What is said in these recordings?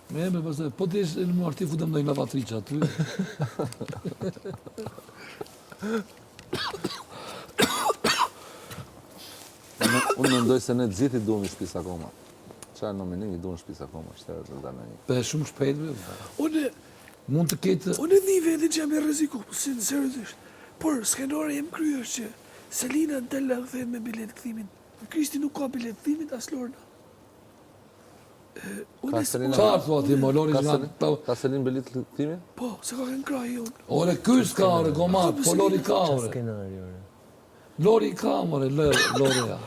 Me pastaj, po ti në më arti futëm ndonjë lavatriç aty. Unë mendoj se ne të gjithë i duhem në shtëpi akoma. Çfarë nominim i duhem në shtëpi akoma, shtërët të dalë një. Pe shumë shpejt. Unë Mund të ketë unë një vendin që jam i rreziku, sinqerisht. Por skenori im krye është që Selina del la kthehet me bilet kthimin. Kristi nuk ka bilet kthimin as Lorna. Unë çfarë thua ti Molori nga Ka selin belit këtimi? po, se ka kënë krahi unë. Ore ky s'ka ore gomat, po Lori ka ore. Skenario. Lori ka more Lorea.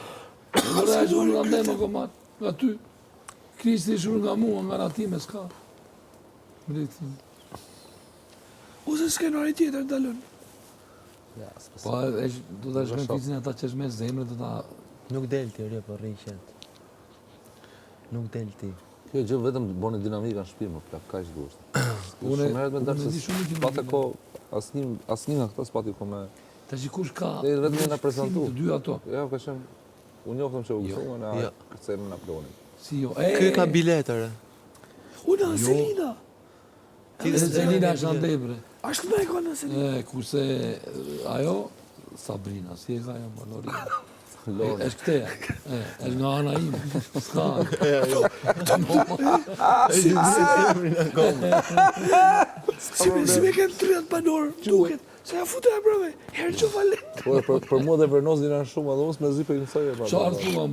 Lorea është unë nga me gomat, nga ty. Kristi është unë nga mua, nga natime s'ka. Bilet kthimin. Ose skenari tjetër dalën. Ja, Po do ta shkojnë picin ata që është me zemrë do ta Nuk del ti ore po rriqet. Nuk del ti. Kjo gjë vetëm bën dinamika në shtëpi, më plak kaq gusht. Unë Shumë herët me unë darkë. di shumë që Patë ko asnjë nga këta s'pati ko me. tash kush ka. Ne vetëm na prezantu. Të dy ato. Ja, ka qenë unë njoftëm që u gëzuan na Jo. kërcen na plonin. Si jo. Ky ka biletëre. Unë Selina. Zelina është andebre. Ashtë me e ka në Selina. Kurse ajo Sabrina, si e ka ajo Molori. Lorna. Është këteja. Është nga ana ime. S'ka. Si me kënë 30 banor, duket. Se ja futë e brave, herë që valet. Po për mua dhe Vernoz janë shumë, edhe unë me zi për i mësoj e pa. Çfarë thua?